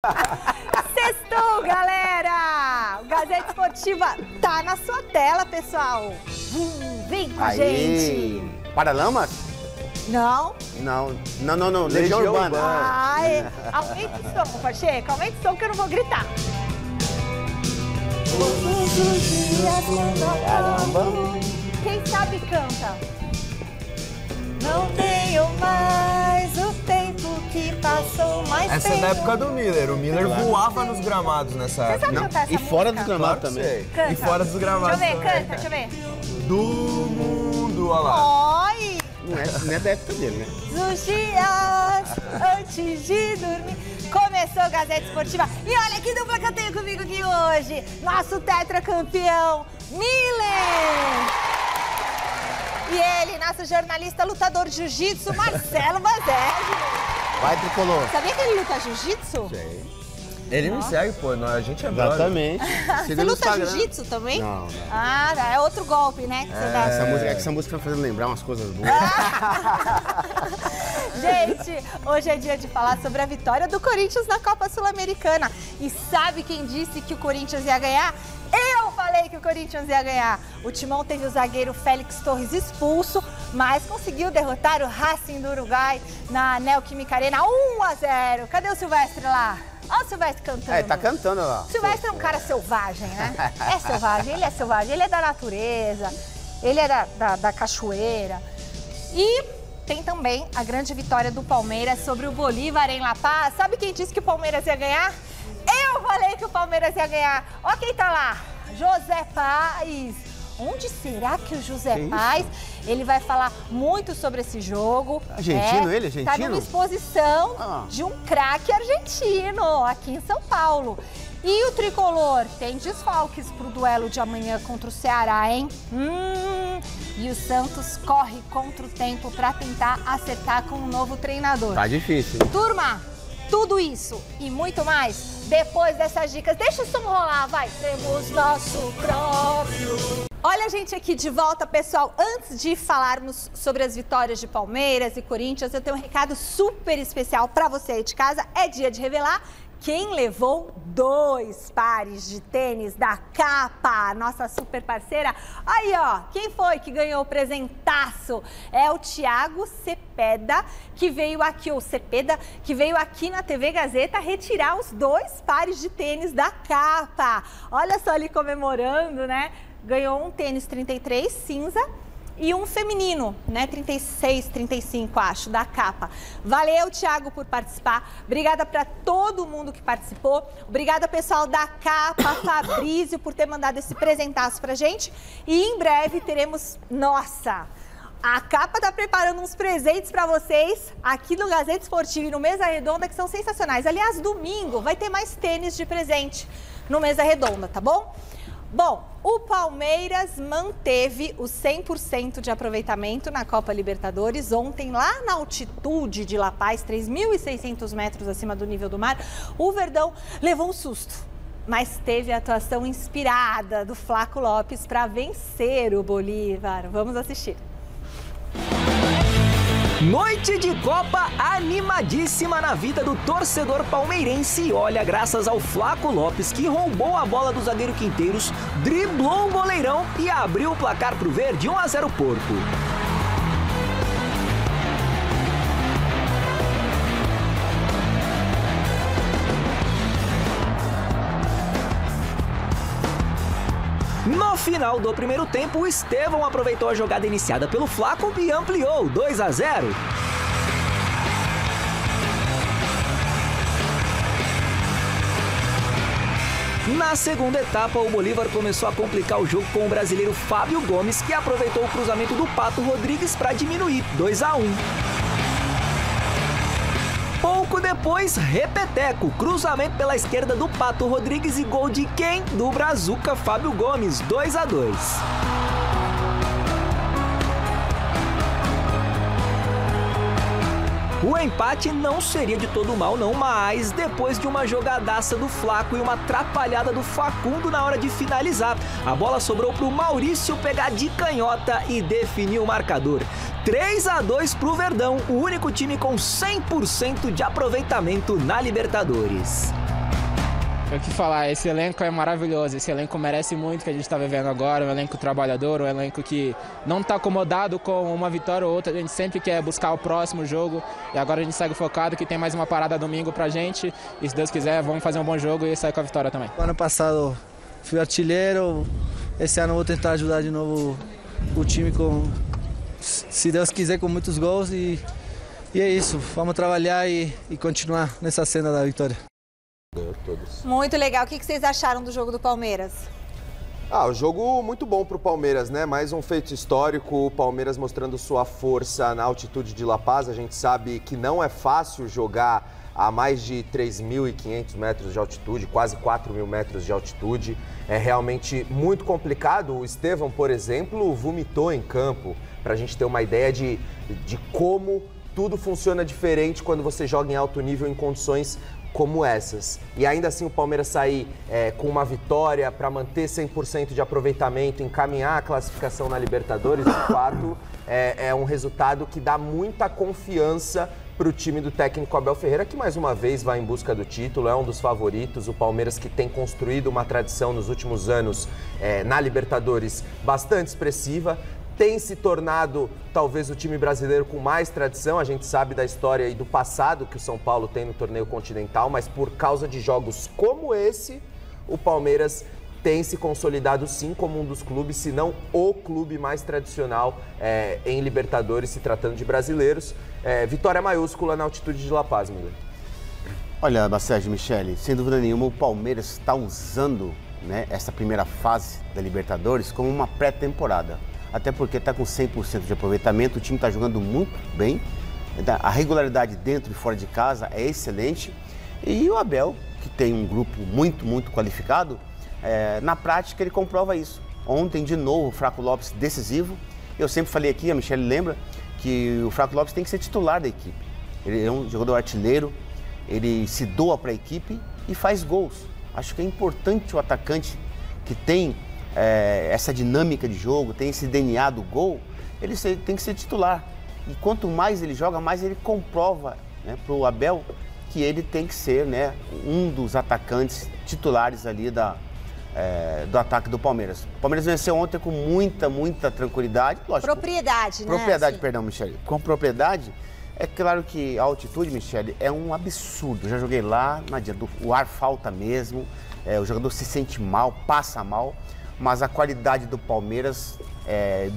Sextou, galera! O Gazeta Esportiva tá na sua tela, pessoal. Vem com a gente. Paralamas? Não. Não. Legião Urbana. Ai, aumenta o som, Pacheco. Aumenta o som que eu não vou gritar. Todos os dias quando quem sabe canta. Não tenho mais o tempo que passou, mais Essa tempo. é da época do Miller. O Miller voava nos gramados nessa Você época. sabe cantar essa E música? fora do gramado Claro que também. sei. Canta. E fora dos gramados Deixa eu ver, também. canta, deixa eu ver. Do mundo, olha lá. Oi! Não é da época dele, né? Os dias antes de dormir. Começou a Gazeta Esportiva. E olha que dupla que eu tenho comigo aqui hoje. Nosso tetracampeão, Miller. E ele, nosso jornalista lutador de jiu-jitsu, Marcelo Bazeghi. Vai, Tricolor. Sabia que ele luta jiu-jitsu? Ele me segue, pô. A gente é brother. Exatamente. Você luta jiu-jitsu também? Não. Ah, é outro golpe, né? Que você dá. Essa música tá fazendo lembrar umas coisas boas. Gente, hoje é dia de falar sobre a vitória do Corinthians na Copa Sul-Americana. E sabe quem disse que o Corinthians ia ganhar? Eu falei que o Corinthians ia ganhar. O Timão teve o zagueiro Félix Torres expulso, mas conseguiu derrotar o Racing do Uruguai na Neoquímica Arena 1-0. Cadê o Silvestre lá? Olha o Silvestre cantando. Tá cantando lá. O Silvestre é um cara selvagem, né? É selvagem, ele é da natureza, ele é da cachoeira. E tem também a grande vitória do Palmeiras sobre o Bolívar em La Paz. Sabe quem disse que o Palmeiras ia ganhar? Eu falei que o Palmeiras ia ganhar. Ó quem tá lá, José Paz. Onde será que o José Paz, ele vai falar muito sobre esse jogo. Argentino, ele? Argentino? Tá numa exposição de um craque argentino aqui em São Paulo. E o Tricolor tem desfalques pro duelo de amanhã contra o Ceará, hein? E o Santos corre contra o tempo para tentar acertar com um novo treinador. Tá difícil. Turma, tudo isso e muito mais depois dessas dicas. Deixa o som rolar, vai. Temos nosso próprio. Olha a gente aqui de volta, pessoal. Antes de falarmos sobre as vitórias de Palmeiras e Corinthians, eu tenho um recado super especial para você aí de casa. É dia de revelar quem levou 2 pares de tênis da Capa, nossa super parceira. Aí, ó, quem foi que ganhou o presentaço? É o Thiago Cepeda, que veio aqui, ou Cepeda, que veio aqui na TV Gazeta retirar os 2 pares de tênis da Capa. Olha só ele comemorando, né? Ganhou um tênis 33 cinza e um feminino, né, 36, 35, acho, da Capa. Valeu, Thiago, por participar. Obrigada para todo mundo que participou. Obrigada, pessoal da Capa, Fabrício, por ter mandado esse presentaço pra gente. E em breve teremos, nossa, a Capa tá preparando uns presentes para vocês aqui no Gazeta Esportiva e no Mesa Redonda que são sensacionais. Aliás, domingo vai ter mais tênis de presente no Mesa Redonda, tá bom? Bom, o Palmeiras manteve o 100% de aproveitamento na Copa Libertadores. Ontem, lá na altitude de La Paz, 3.600 metros acima do nível do mar, o Verdão levou um susto. Mas teve a atuação inspirada do Flaco Lopes para vencer o Bolívar. Vamos assistir. Noite de Copa animadíssima na vida do torcedor palmeirense. E olha, graças ao Flaco Lopes, que roubou a bola do zagueiro Quinteiros, driblou o goleirão e abriu o placar pro verde, 1-0 Porco. No final do primeiro tempo, o Estevão aproveitou a jogada iniciada pelo Flaco e ampliou 2-0. Na segunda etapa, o Bolívar começou a complicar o jogo com o brasileiro Fábio Gomes, que aproveitou o cruzamento do Pato Rodrigues para diminuir, 2-1. Pouco depois, repeteco, cruzamento pela esquerda do Pato Rodrigues e gol de quem? Do brazuca Fábio Gomes, 2-2. O empate não seria de todo mal não, mas depois de uma jogadaça do Flaco e uma atrapalhada do Facundo na hora de finalizar, a bola sobrou para o Maurício pegar de canhota e definir o marcador. 3-2 para o Verdão, o único time com 100% de aproveitamento na Libertadores. O que falar, esse elenco é maravilhoso, esse elenco merece muito o que a gente está vivendo agora, um elenco trabalhador, um elenco que não está acomodado com uma vitória ou outra, a gente sempre quer buscar o próximo jogo e agora a gente segue focado que tem mais uma parada domingo pra gente e se Deus quiser vamos fazer um bom jogo e sair com a vitória também. Ano passado fui artilheiro, esse ano vou tentar ajudar de novo o time com, se Deus quiser, com muitos gols e é isso, vamos trabalhar e continuar nessa cena da vitória. Muito legal. O que vocês acharam do jogo do Palmeiras? O jogo muito bom para o Palmeiras, né? Mais um feito histórico, o Palmeiras mostrando sua força na altitude de La Paz. A gente sabe que não é fácil jogar a mais de 3.500 metros de altitude, quase 4.000 metros de altitude. É realmente muito complicado. O Estevão, por exemplo, vomitou em campo, para a gente ter uma ideia de como tudo funciona diferente quando você joga em alto nível em condições como essas. E ainda assim o Palmeiras sair com uma vitória para manter 100% de aproveitamento, encaminhar a classificação na Libertadores, de fato, é um resultado que dá muita confiança para o time do técnico Abel Ferreira, que mais uma vez vai em busca do título, é um dos favoritos. O Palmeiras que tem construído uma tradição nos últimos anos na Libertadores bastante expressiva, tem se tornado talvez o time brasileiro com mais tradição. A gente sabe da história e do passado que o São Paulo tem no torneio continental, mas por causa de jogos como esse, o Palmeiras tem se consolidado sim como um dos clubes, se não o clube mais tradicional em Libertadores, se tratando de brasileiros. Vitória maiúscula na altitude de La Paz, Miller. Olha, Sérgio, Michele, sem dúvida nenhuma o Palmeiras está usando, né, essa primeira fase da Libertadores como uma pré-temporada. Até porque está com 100% de aproveitamento, o time está jogando muito bem, a regularidade dentro e fora de casa é excelente. E o Abel, que tem um grupo muito, muito qualificado, na prática ele comprova isso. Ontem, de novo, o Flaco Lopes decisivo. Eu sempre falei aqui, a Michele lembra, que o Flaco Lopes tem que ser titular da equipe. Ele é um jogador artilheiro, ele se doa para a equipe e faz gols. Acho que é importante o atacante que tem essa dinâmica de jogo, tem esse DNA do gol, ele tem que ser titular. E quanto mais ele joga, mais ele comprova, né, para o Abel que ele tem que ser, né, um dos atacantes titulares ali do ataque do Palmeiras. O Palmeiras venceu ontem com muita, muita tranquilidade. Lógico, propriedade, né? Propriedade, perdão, Michele. Com propriedade, é claro que a altitude, Michele, é um absurdo. Eu já joguei lá, não adianta, o ar falta mesmo, o jogador se sente mal, passa mal. Mas a qualidade do Palmeiras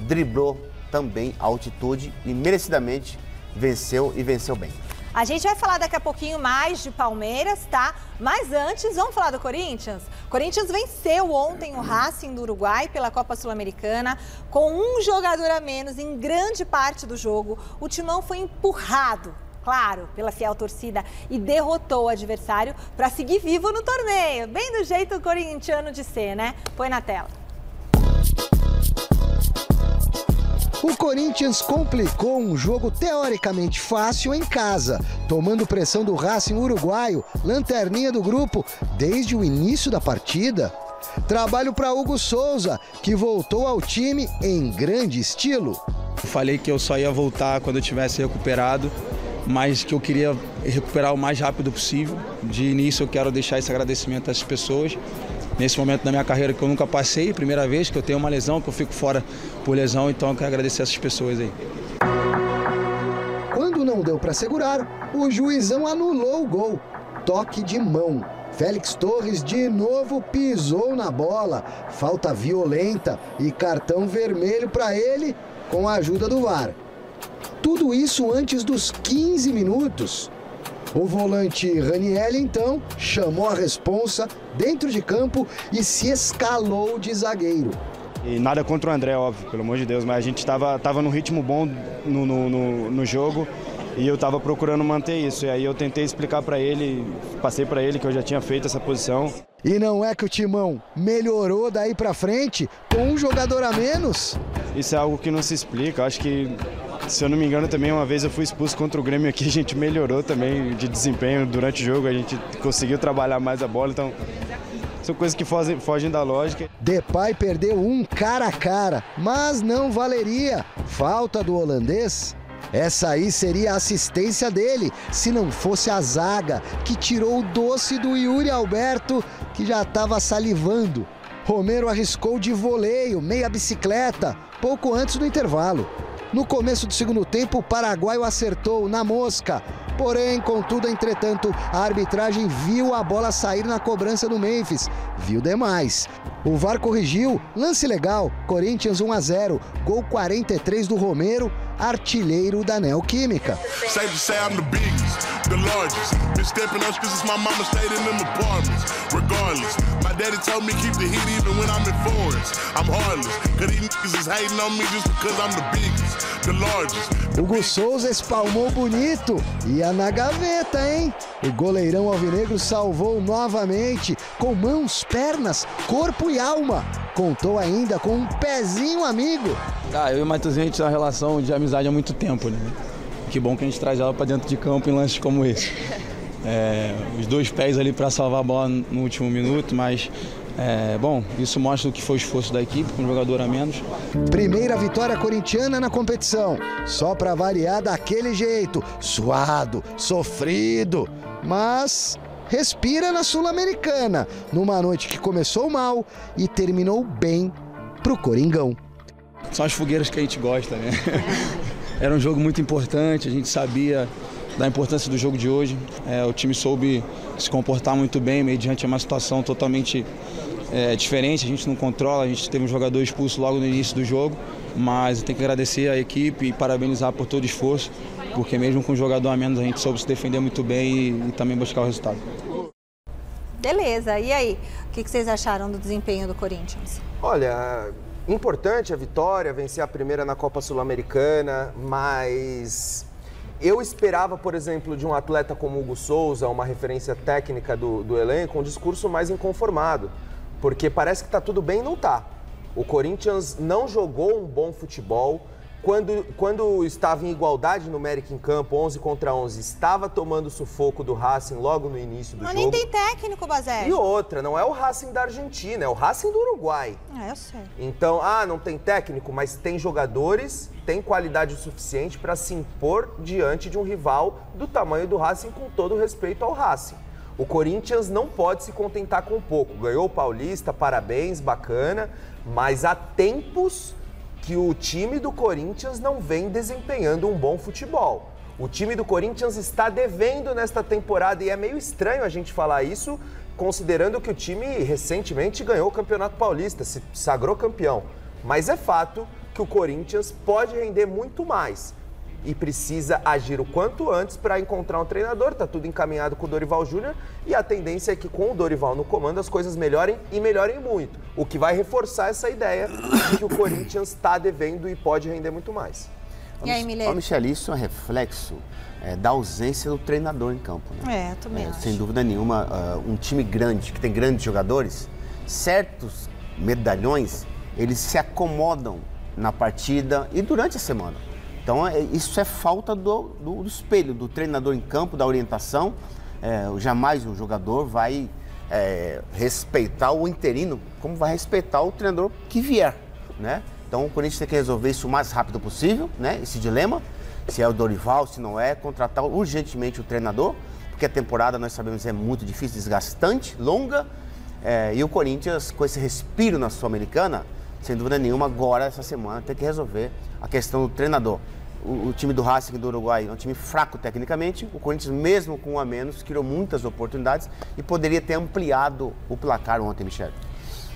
driblou também a altitude e merecidamente venceu e venceu bem. A gente vai falar daqui a pouquinho mais de Palmeiras, tá? Mas antes, vamos falar do Corinthians? O Corinthians venceu ontem o Racing do Uruguai pela Copa Sul-Americana com um jogador a menos em grande parte do jogo. O Timão foi empurrado, claro, pela fiel torcida e derrotou o adversário para seguir vivo no torneio. Bem do jeito corintiano de ser, né? Põe na tela. O Corinthians complicou um jogo teoricamente fácil em casa, tomando pressão do Racing uruguaio, lanterninha do grupo, desde o início da partida. Trabalho para Hugo Souza, que voltou ao time em grande estilo. Falei que eu só ia voltar quando eu tivesse recuperado, mas que eu queria recuperar o mais rápido possível. De início eu quero deixar esse agradecimento a essas pessoas. Nesse momento da minha carreira que eu nunca passei, primeira vez que eu tenho uma lesão, que eu fico fora por lesão, então eu quero agradecer essas pessoas aí. Quando não deu para segurar, o juizão anulou o gol. Toque de mão. Félix Torres de novo pisou na bola. Falta violenta e cartão vermelho para ele com a ajuda do VAR. Tudo isso antes dos 15 minutos. O volante Raniel, então, chamou a responsa dentro de campo e se escalou de zagueiro. E nada contra o André, óbvio, pelo amor de Deus, mas a gente estava num ritmo bom no jogo e eu estava procurando manter isso. E aí eu tentei explicar para ele, passei para ele que eu já tinha feito essa posição. E não é que o Timão melhorou daí para frente com um jogador a menos? Isso é algo que não se explica, acho que... Se eu não me engano, também uma vez eu fui expulso contra o Grêmio aqui, a gente melhorou também de desempenho durante o jogo, a gente conseguiu trabalhar mais a bola, então são coisas que fogem da lógica. Depay perdeu um cara a cara, mas não valeria. Falta do holandês. Essa aí seria a assistência dele, se não fosse a zaga, que tirou o doce do Yuri Alberto, que já estava salivando. Romero arriscou de voleio, meia bicicleta, pouco antes do intervalo. No começo do segundo tempo, o paraguaio acertou na mosca. Porém, contudo, entretanto, a arbitragem viu a bola sair na cobrança do Memphis. Viu demais. O VAR corrigiu, lance legal, Corinthians 1-0, gol 43 do Romero, artilheiro da Neoquímica. Hugo Souza espalmou bonito, ia na gaveta, hein? O goleirão alvinegro salvou novamente, com mãos, pernas, corpo e alma. Contou ainda com um pezinho amigo. Eu e o Matuzinho, a gente tem uma relação de amizade há muito tempo, né? Que bom que a gente traz ela para dentro de campo em lances como esse. Os 2 pés ali para salvar a bola no último minuto, mas... bom, isso mostra o que foi o esforço da equipe, com um jogador a menos. Primeira vitória corintiana na competição, só para variar daquele jeito, suado, sofrido, mas respira na Sul-Americana, numa noite que começou mal e terminou bem pro Coringão. São as fogueiras que a gente gosta, né? Era um jogo muito importante, a gente sabia da importância do jogo de hoje. O time soube se comportar muito bem, mediante uma situação totalmente diferente. A gente não controla, a gente teve um jogador expulso logo no início do jogo, mas eu tenho que agradecer a equipe e parabenizar por todo o esforço, porque mesmo com um jogador a menos a gente soube se defender muito bem e também buscar o resultado. Beleza, e aí? O que vocês acharam do desempenho do Corinthians? Olha, importante a vitória, vencer a primeira na Copa Sul-Americana, mas... eu esperava, por exemplo, de um atleta como Hugo Souza, uma referência técnica do elenco, um discurso mais inconformado. Porque parece que está tudo bem e não está. O Corinthians não jogou um bom futebol. Quando estava em igualdade numérica em campo, 11 contra 11, estava tomando sufoco do Racing logo no início do jogo. Mas nem tem técnico, Basé. E outra, não é o Racing da Argentina, é o Racing do Uruguai. Eu sei. Então, não tem técnico, mas tem jogadores, tem qualidade o suficiente para se impor diante de um rival do tamanho do Racing, com todo respeito ao Racing. O Corinthians não pode se contentar com pouco. Ganhou o Paulista, parabéns, bacana, mas há tempos que o time do Corinthians não vem desempenhando um bom futebol. O time do Corinthians está devendo nesta temporada e é meio estranho a gente falar isso, considerando que o time recentemente ganhou o Campeonato Paulista, se sagrou campeão. Mas é fato que o Corinthians pode render muito mais e precisa agir o quanto antes para encontrar um treinador. Está tudo encaminhado com o Dorival Júnior e a tendência é que com o Dorival no comando as coisas melhorem e melhorem muito, o que vai reforçar essa ideia de que o Corinthians está devendo e pode render muito mais. E aí, Milene? Michele, isso é um reflexo da ausência do treinador em campo, né? Eu também acho. Sem dúvida nenhuma, um time grande, que tem grandes jogadores, certos medalhões, eles se acomodam na partida e durante a semana. Então, isso é falta do espelho, do treinador em campo, da orientação. Jamais o jogador vai respeitar o interino, como vai respeitar o treinador que vier, né? Então, o Corinthians tem que resolver isso o mais rápido possível, né? Esse dilema, se é o Dorival, se não é, contratar urgentemente o treinador, porque a temporada, nós sabemos, é muito difícil, desgastante, longa, e o Corinthians, com esse respiro na Sul-Americana, sem dúvida nenhuma, agora, essa semana, tem que resolver a questão do treinador. O time do Racing do Uruguai é um time fraco tecnicamente. O Corinthians, mesmo com um a menos, criou muitas oportunidades e poderia ter ampliado o placar ontem, Michele.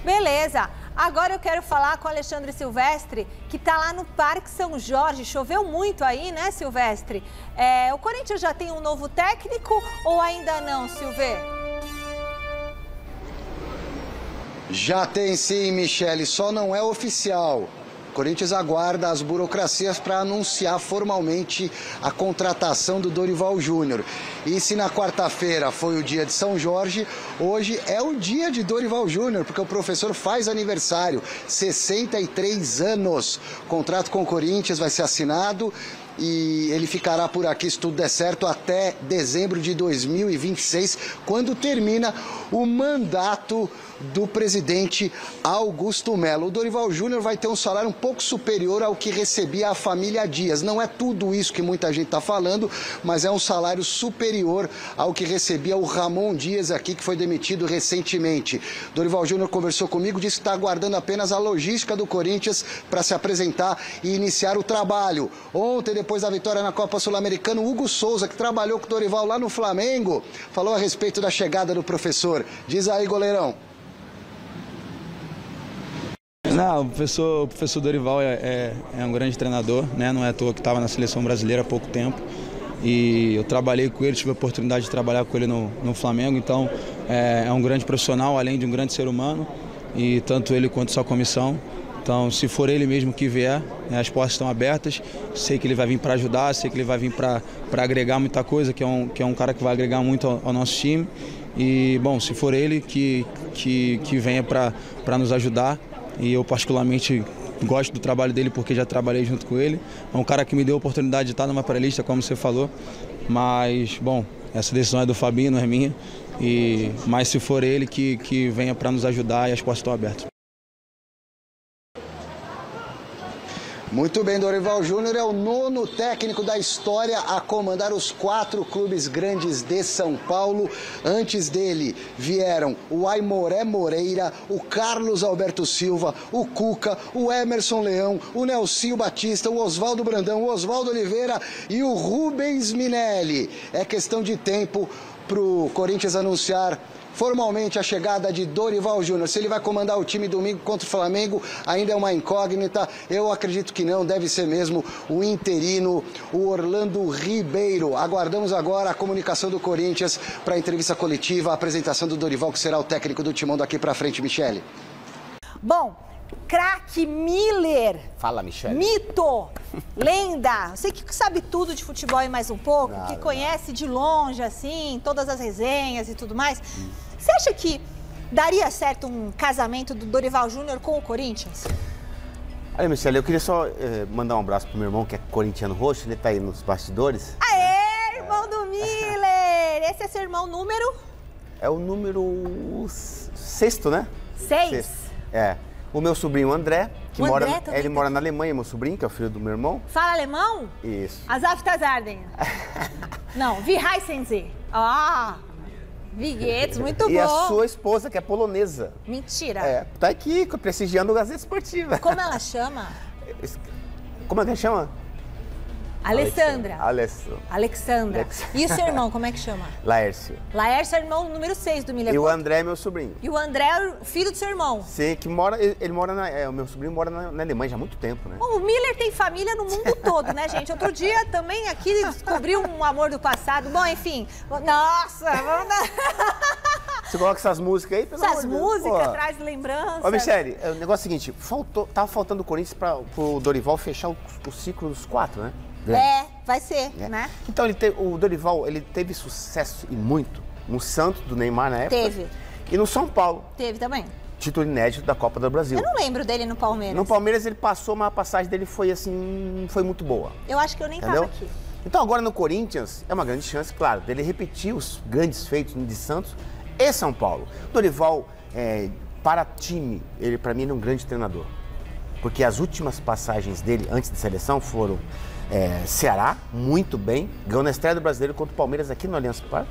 Beleza. Agora eu quero falar com o Alexandre Silvestre, que está lá no Parque São Jorge. Choveu muito aí, né, Silvestre? O Corinthians já tem um novo técnico ou ainda não, Silvê? Já tem sim, Michele, só não é oficial. O Corinthians aguarda as burocracias para anunciar formalmente a contratação do Dorival Júnior. E se na quarta-feira foi o dia de São Jorge, hoje é o dia de Dorival Júnior, porque o professor faz aniversário, 63 anos. O contrato com o Corinthians vai ser assinado e ele ficará por aqui, se tudo der certo, até dezembro de 2026, quando termina o mandato do presidente Augusto Melo. O Dorival Júnior vai ter um salário um pouco superior ao que recebia a família Dias. Não é tudo isso que muita gente está falando, mas é um salário superior ao que recebia o Ramon Dias aqui, que foi demitido recentemente. Dorival Júnior conversou comigo, disse que está aguardando apenas a logística do Corinthians para se apresentar e iniciar o trabalho. Ontem, depois da vitória na Copa Sul-Americana, o Hugo Souza, que trabalhou com o Dorival lá no Flamengo, falou a respeito da chegada do professor. Diz aí, goleirão. Não, o professor Dorival é um grande treinador, né? Não é à toa que estava na seleção brasileira há pouco tempo. E eu trabalhei com ele, tive a oportunidade de trabalhar com ele no Flamengo, então é um grande profissional, além de um grande ser humano, e tanto ele quanto sua comissão. Então, se for ele mesmo que vier, as portas estão abertas, sei que ele vai vir para ajudar, sei que ele vai vir para agregar muita coisa, que é um cara que vai agregar muito ao nosso time. E, bom, se for ele que venha para nos ajudar, e eu particularmente gosto do trabalho dele porque já trabalhei junto com ele. É um cara que me deu a oportunidade de estar numa pré-lista, como você falou. Mas, bom, essa decisão é do Fabinho, não é minha. Mas se for ele que venha para nos ajudar, e as portas estão abertas. Muito bem, Dorival Júnior é o 9º técnico da história a comandar os 4 clubes grandes de São Paulo. Antes dele vieram o Aimoré Moreira, o Carlos Alberto Silva, o Cuca, o Emerson Leão, o Nelsinho Batista, o Oswaldo Brandão, o Oswaldo Oliveira e o Rubens Minelli. É questão de tempo para o Corinthians anunciar formalmente a chegada de Dorival Júnior. Se ele vai comandar o time domingo contra o Flamengo, ainda é uma incógnita. Eu acredito que não, deve ser mesmo o interino, o Orlando Ribeiro. Aguardamos agora a comunicação do Corinthians para a entrevista coletiva, a apresentação do Dorival, que será o técnico do timão daqui para frente, Michele. Bom, craque Miller. Fala, Michele. Mito, lenda. Você que sabe tudo de futebol e mais um pouco, que conhece de longe, assim, todas as resenhas e tudo mais. Você acha que daria certo um casamento do Dorival Júnior com o Corinthians? Olha, Michele, eu queria só mandar um abraço pro meu irmão, que é corintiano roxo, ele tá aí nos bastidores. Aê, irmão do Miller! Esse é seu irmão número? É o número 6º, né? 6? É. O meu sobrinho André, que ele mora na Alemanha, meu sobrinho, que é o filho do meu irmão. Fala alemão? Isso. Azaftasarden. Não, wie heißen Sie? Wie geht's? Muito bom. E a sua esposa, que é polonesa. Mentira. É, tá aqui prestigiando a Gazeta Esportiva. Como ela chama? Como é que chama? Alessandra. Alexandra. E o seu irmão, como é que chama? Laércio. Laércio é o irmão número 6 do Miller. E o André é meu sobrinho. E o André é o filho do seu irmão. Sim, que o meu sobrinho mora na Alemanha já há muito tempo, né? O Miller tem família no mundo todo, né, gente? Outro dia também aqui descobriu um amor do passado. Bom, enfim. Nossa, vamos dar... Você coloca essas músicas aí, pelo Essas amor de Deus. músicas traz lembranças. Ô, Michele, o negócio é o seguinte, tava faltando o Corinthians pro Dorival fechar o ciclo dos 4, né? Vai ser, né? Então, o Dorival, ele teve sucesso e muito no Santos, do Neymar na época. Teve. E no São Paulo. Teve também. Título inédito da Copa do Brasil. Eu não lembro dele no Palmeiras. No Palmeiras ele passou, mas a passagem dele foi assim, foi muito boa. Eu acho que eu nem tava aqui. Então agora no Corinthians, é uma grande chance, claro, dele repetir os grandes feitos de Santos e São Paulo. Dorival, para time, ele para mim é um grande treinador. Porque as últimas passagens dele antes de seleção foram Ceará, muito bem, ganhou na estreia do Brasileiro contra o Palmeiras aqui no Allianz Parque.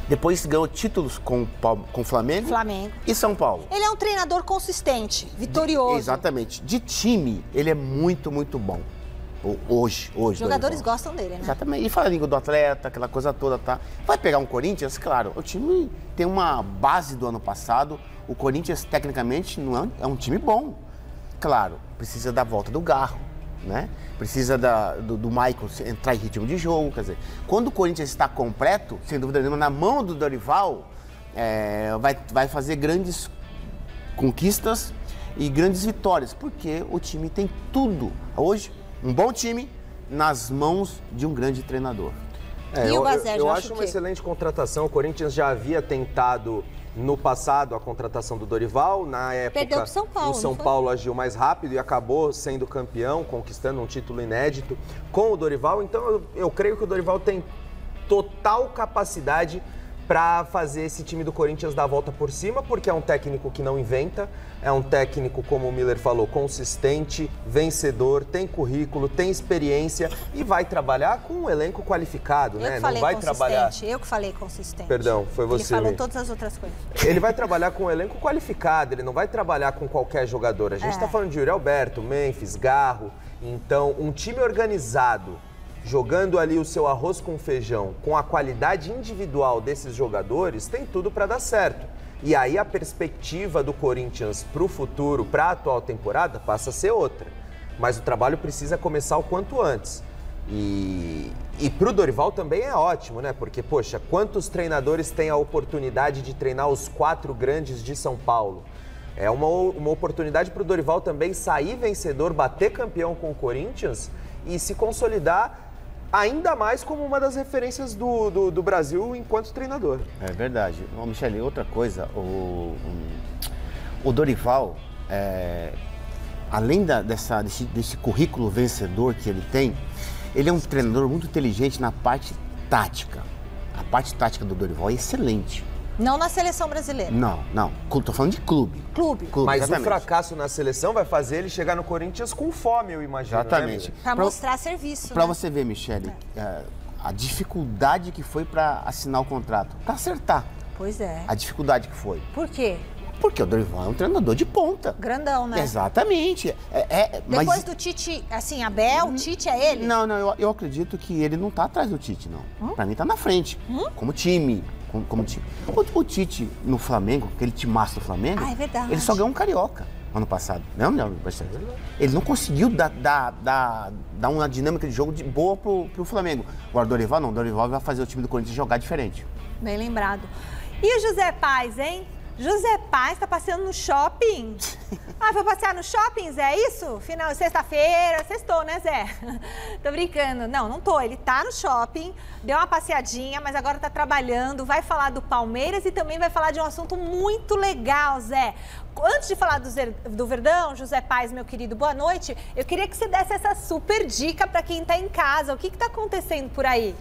Depois ganhou títulos com o Flamengo e São Paulo. Ele é um treinador consistente, vitorioso. Exatamente. De time, ele é muito, muito bom. Hoje. Os jogadores gostam dele, né? Exatamente. E fala a língua do atleta, aquela coisa toda, tá? Vai pegar um Corinthians, claro, o time tem uma base do ano passado. O Corinthians, tecnicamente, não é um time bom. Claro, precisa da volta do Garro, né? Precisa do Maicon entrar em ritmo de jogo, quer dizer, quando o Corinthians está completo, sem dúvida nenhuma, na mão do Dorival, vai fazer grandes conquistas e grandes vitórias, porque o time tem tudo. Hoje, um bom time nas mãos de um grande treinador. Eu acho uma excelente contratação. O Corinthians já havia tentado no passado a contratação do Dorival, na época perdeu pro São Paulo, o São Paulo agiu mais rápido e acabou sendo campeão, conquistando um título inédito com o Dorival. Então eu creio que o Dorival tem total capacidade para fazer esse time do Corinthians dar a volta por cima, porque é um técnico que não inventa, é um técnico, como o Miller falou, consistente, vencedor, tem currículo, tem experiência e vai trabalhar com um elenco qualificado, né? Não vai trabalhar. Eu que falei consistente. Perdão, foi você. Ele falou todas as outras coisas. Ele vai trabalhar com um elenco qualificado, ele não vai trabalhar com qualquer jogador. A gente está falando de Yuri Alberto, Memphis, Garro. Então, um time organizado, jogando ali o seu arroz com feijão, com a qualidade individual desses jogadores, tem tudo para dar certo. E aí a perspectiva do Corinthians para o futuro, para a atual temporada, passa a ser outra. Mas o trabalho precisa começar o quanto antes. E para o Dorival também é ótimo, né? Porque, poxa, quantos treinadores têm a oportunidade de treinar os 4 grandes de São Paulo? É uma oportunidade para o Dorival também sair vencedor, bater campeão com o Corinthians e se consolidar ainda mais como uma das referências do Brasil enquanto treinador. É verdade. Michele, outra coisa, o Dorival, além desse currículo vencedor que ele tem, ele é um treinador muito inteligente na parte tática. A parte tática do Dorival é excelente. Não na seleção brasileira. Não. Estou falando de clube. Clube. Mas exatamente. O fracasso na seleção vai fazer ele chegar no Corinthians com fome, eu imagino. Exatamente. Né, para mostrar serviço. Para você ver, Michele, a dificuldade que foi para assinar o contrato, para acertar. Pois é. A dificuldade que foi. Por quê? Porque o Dorival é um treinador de ponta. Grandão, né? Exatamente. Depois do Tite, assim, Abel, o Tite é ele? Não, eu acredito que ele não está atrás do Tite, não. Para mim está na frente, como time. Como time. O Tite no Flamengo, aquele timaço do Flamengo, é verdade. Ele só ganhou um Carioca ano passado. Não, ele não conseguiu dar uma dinâmica de jogo boa pro Flamengo. Agora o Dorival vai fazer o time do Corinthians jogar diferente. Bem lembrado. E o José Paz, hein? José Paz tá passeando no shopping. Foi passear no shopping, Zé, é isso? Sexta-feira, sextou, né, Zé? Tô brincando. Não tô. Ele tá no shopping, deu uma passeadinha, mas agora tá trabalhando, vai falar do Palmeiras e também vai falar de um assunto muito legal, Zé. Antes de falar do Verdão, José Paz, meu querido, boa noite. Eu queria que você desse essa super dica para quem tá em casa. O que tá acontecendo por aí?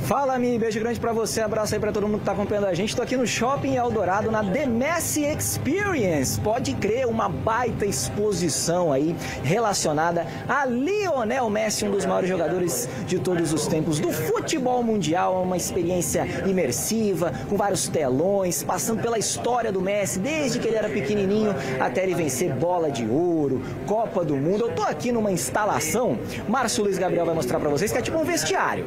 Fala, Mi, beijo grande pra você, abraço aí pra todo mundo que tá acompanhando a gente. Tô aqui no Shopping Eldorado, na The Messi Experience. Pode crer, uma baita exposição aí relacionada a Lionel Messi, um dos maiores jogadores de todos os tempos do futebol mundial. Uma experiência imersiva, com vários telões, passando pela história do Messi, desde que ele era pequenininho até ele vencer bola de ouro, Copa do Mundo. Eu tô aqui numa instalação, Márcio Luiz Gabriel vai mostrar pra vocês, que é tipo um vestiário.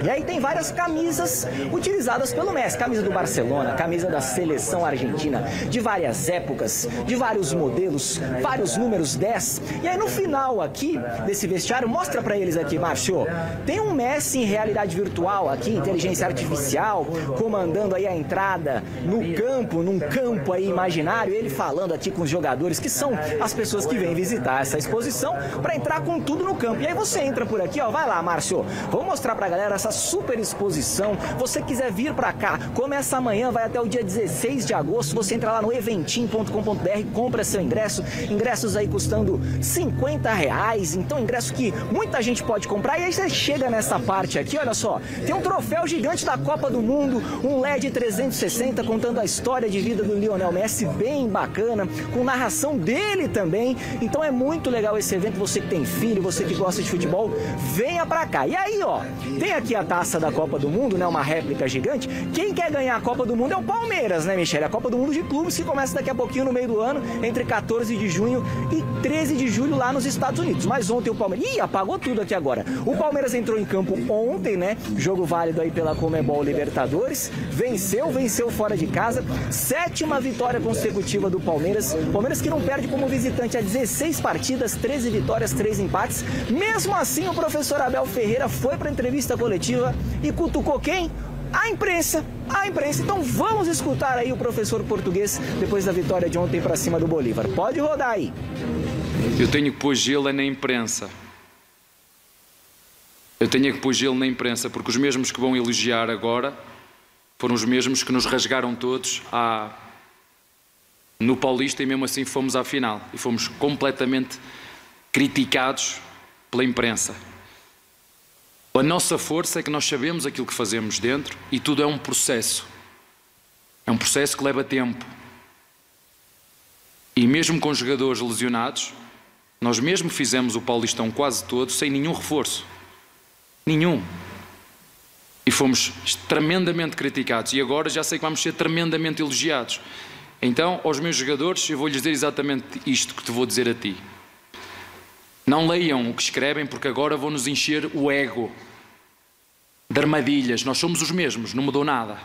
E aí tem várias camisas utilizadas pelo Messi, camisa do Barcelona, camisa da seleção argentina, de várias épocas, de vários modelos, vários números 10. E aí no final aqui desse vestiário, mostra pra eles aqui, Márcio, tem um Messi em realidade virtual aqui, inteligência artificial, comandando aí a entrada no campo, num campo aí imaginário, ele falando aqui com os jogadores, que são as pessoas que vêm visitar essa exposição, pra entrar com tudo no campo. E aí você entra por aqui, ó, vai lá, Márcio, vamos mostrar pra galera essa super exposição. Você quiser vir pra cá, começa amanhã, vai até o dia 16 de agosto. Você entra lá no eventim.com.br, compra seu ingresso. Ingressos aí custando R$50. Então, ingresso que muita gente pode comprar. E aí você chega nessa parte aqui, olha só. Tem um troféu gigante da Copa do Mundo, um LED 360 contando a história de vida do Lionel Messi, bem bacana, com narração dele também. Então é muito legal esse evento. Você que tem filho, você que gosta de futebol, venha pra cá. E aí, ó, tem aqui a taça da Copa do Mundo, né? Uma réplica gigante. Quem quer ganhar a Copa do Mundo é o Palmeiras, né, Michele? A Copa do Mundo de clubes que começa daqui a pouquinho no meio do ano, entre 14 de junho e 13 de julho lá nos Estados Unidos. Mas ontem o Palmeiras... Ih, apagou tudo aqui agora. O Palmeiras entrou em campo ontem, né? Jogo válido aí pela Conmebol Libertadores. Venceu fora de casa. 7ª vitória consecutiva do Palmeiras. Palmeiras que não perde como visitante há 16 partidas, 13 vitórias, 3 empates. Mesmo assim, o professor Abel Ferreira foi para a entrevista coletiva e cutucou quem? A imprensa. Então vamos escutar aí o professor português depois da vitória de ontem para cima do Bolívar. Pode rodar aí. Eu tenho que pôr gelo na imprensa. Eu tenho que pôr gelo na imprensa, porque os mesmos que vão elogiar agora foram os mesmos que nos rasgaram todos no Paulista e mesmo assim fomos à final. E fomos completamente criticados pela imprensa. A nossa força é que nós sabemos aquilo que fazemos dentro e tudo é um processo. É um processo que leva tempo. E mesmo com jogadores lesionados, nós mesmo fizemos o Paulistão quase todo sem nenhum reforço. Nenhum. E fomos tremendamente criticados. E agora já sei que vamos ser tremendamente elogiados. Então, aos meus jogadores, eu vou-lhes dizer exatamente isto que te vou dizer a ti. Não leiam o que escrevem, porque agora vão-nos encher o ego de armadilhas. Nós somos os mesmos, não mudou nada.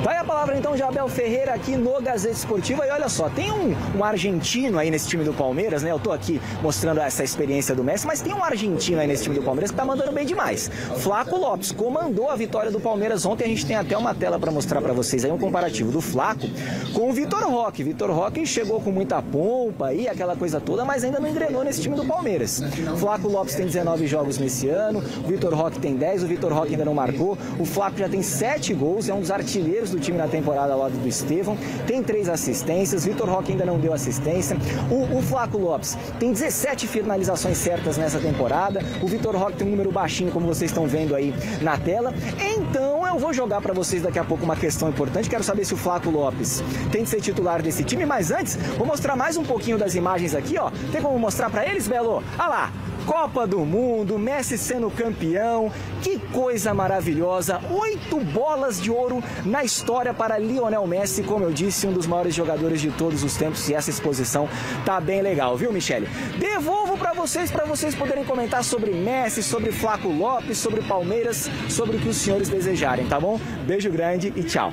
Vai a palavra então de Abel Ferreira aqui no Gazeta Esportiva. E olha só, tem um argentino aí nesse time do Palmeiras, né? Eu tô aqui mostrando essa experiência do Messi, mas tem um argentino aí nesse time do Palmeiras que tá mandando bem demais. Flaco Lopes comandou a vitória do Palmeiras ontem. A gente tem até uma tela para mostrar para vocês aí um comparativo do Flaco com o Vitor Roque. Vitor Roque chegou com muita pompa aí, aquela coisa toda, mas ainda não engrenou nesse time do Palmeiras. Flaco Lopes tem 19 jogos nesse ano, o Vitor Roque tem 10, o Vitor Roque ainda não marcou. O Flaco já tem 7 gols, é um dos artilheiros do time na temporada ao lado do Estevão, tem 3 assistências, Vitor Roque ainda não deu assistência, o Flaco Lopes tem 17 finalizações certas nessa temporada, o Vitor Roque tem um número baixinho, como vocês estão vendo aí na tela. Então eu vou jogar para vocês daqui a pouco uma questão importante, quero saber se o Flaco Lopes tem de ser titular desse time, mas antes vou mostrar mais um pouquinho das imagens aqui, ó. Tem como mostrar para eles, Belo? Olha lá! Copa do Mundo, Messi sendo campeão, que coisa maravilhosa, 8 bolas de ouro na história para Lionel Messi, como eu disse, um dos maiores jogadores de todos os tempos, e essa exposição tá bem legal, viu, Michele? Devolvo para vocês poderem comentar sobre Messi, sobre Flaco Lopes, sobre Palmeiras, sobre o que os senhores desejarem, tá bom? Beijo grande e tchau.